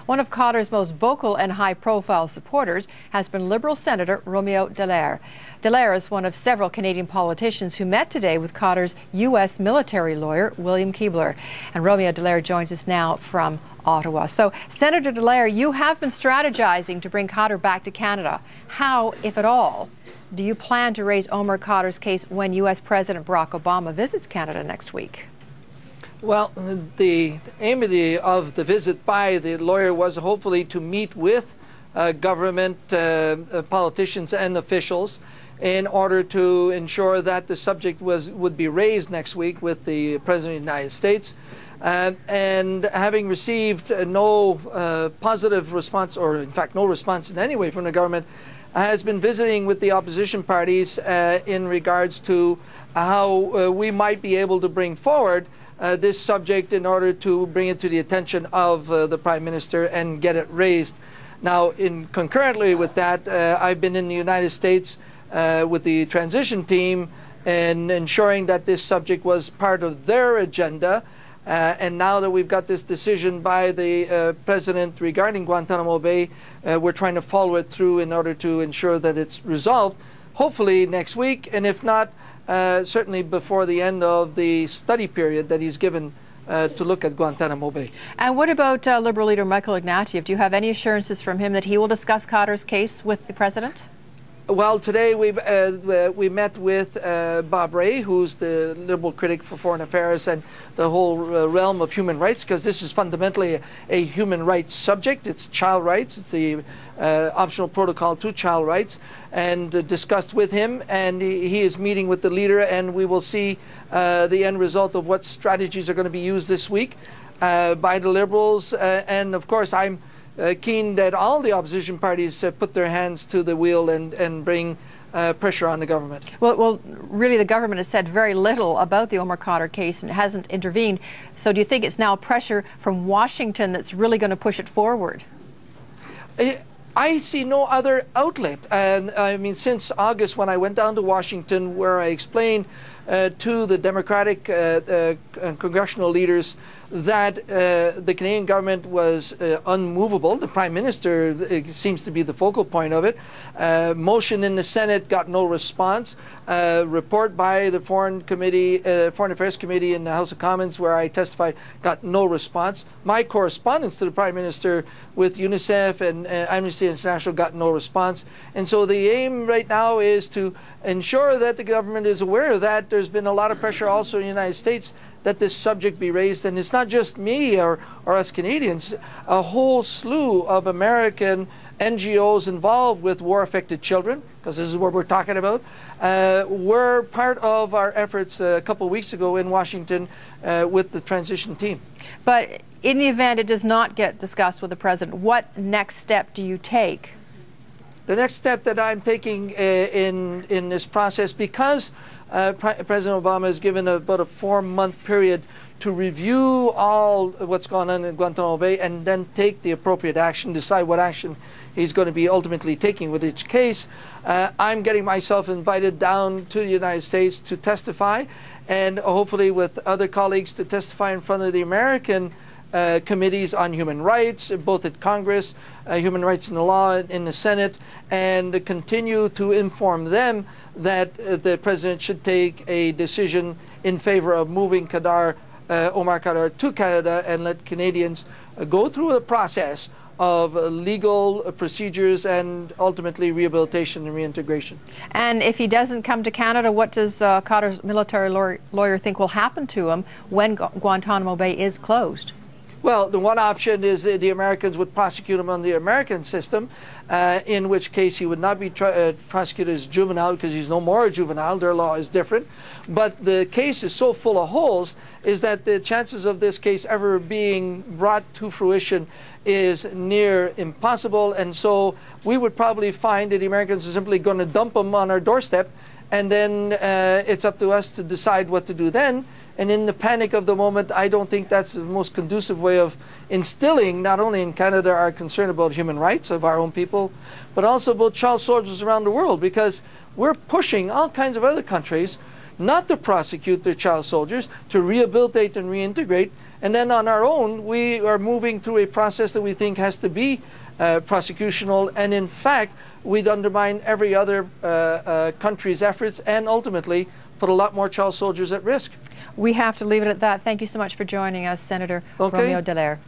One of Khadr's most vocal and high-profile supporters has been Liberal Senator Romeo Dallaire. Dallaire is one of several Canadian politicians who met today with Khadr's U.S. military lawyer, William Keebler. And Romeo Dallaire joins us now from Ottawa. So, Senator Dallaire, you have been strategizing to bring Khadr back to Canada. How, if at all, do you plan to raise Omar Khadr's case when U.S. President Barack Obama visits Canada next week? Well, the aim of the visit by the lawyer was hopefully to meet with government politicians and officials in order to ensure that the subject would be raised next week with the President of the United States. And having received no positive response, or in fact no response in any way from the government, has been visiting with the opposition parties in regards to how we might be able to bring forward this subject in order to bring it to the attention of the Prime Minister and get it raised. Now, concurrently with that, I've been in the United States with the transition team and ensuring that this subject was part of their agenda. And now that we've got this decision by the President regarding Guantanamo Bay, we're trying to follow it through in order to ensure that it's resolved, hopefully next week, and if not, certainly before the end of the study period that he's given to look at Guantanamo Bay. And what about Liberal leader Michael Ignatieff? Do you have any assurances from him that he will discuss Khadr's case with the President? Well, today we met with Bob Rae, who's the Liberal critic for foreign affairs and the whole realm of human rights, because this is fundamentally a human rights subject. It's child rights. It's the optional protocol to child rights, and discussed with him. And he is meeting with the leader, and we will see the end result of what strategies are going to be used this week by the Liberals. And of course, I'm keen that all the opposition parties put their hands to the wheel and bring pressure on the government. Well, really, the government has said very little about the Omar Khadr case and hasn't intervened. So do you think it's now pressure from Washington that's really going to push it forward? I see no other outlet. I mean, since August, when I went down to Washington, where I explained to the Democratic congressional leaders that the Canadian government was unmovable. The Prime Minister seems to be the focal point of it. Motion in the Senate got no response. Report by the Foreign Affairs Committee in the House of Commons, where I testified, got no response. My correspondence to the Prime Minister with UNICEF and Amnesty International got no response. And so the aim right now is to ensure that the government is aware that there's been a lot of pressure also in the United States that this subject be raised. And it's not just me or us Canadians. A whole slew of American NGOs involved with war-affected children, because this is what we're talking about, were part of our efforts a couple of weeks ago in Washington with the transition team. But in the event it does not get discussed with the President, what next step do you take? The next step that I'm taking in this process, because President Obama has given about a 4-month period to review all what's gone on in Guantanamo Bay and then take the appropriate action, decide what action he's going to be ultimately taking with each case. I'm getting myself invited down to the United States to testify, and hopefully with other colleagues to testify in front of the American committees on human rights, both at Congress, human rights and the law in the Senate, and continue to inform them that the President should take a decision in favor of moving Omar Khadr to Canada and let Canadians go through the process of legal procedures and ultimately rehabilitation and reintegration. And if he doesn't come to Canada, what does Khadr's military lawyer think will happen to him when Guantanamo Bay is closed? Well, the one option is the Americans would prosecute him on the American system, in which case he would not be prosecuted as juvenile, because he's no more a juvenile. Their law is different. But the case is so full of holes is that the chances of this case ever being brought to fruition is near impossible. And so we would probably find that the Americans are simply going to dump him on our doorstep, and then it's up to us to decide what to do then. And in the panic of the moment, I don't think that's the most conducive way of instilling, not only in Canada, our concern about human rights of our own people, but also about child soldiers around the world, because we're pushing all kinds of other countries not to prosecute their child soldiers, to rehabilitate and reintegrate. And then on our own, we are moving through a process that we think has to be prosecutional, and in fact, we'd undermine every other country's efforts and ultimately put a lot more child soldiers at risk. We have to leave it at that. Thank you so much for joining us, Senator Romeo Dallaire.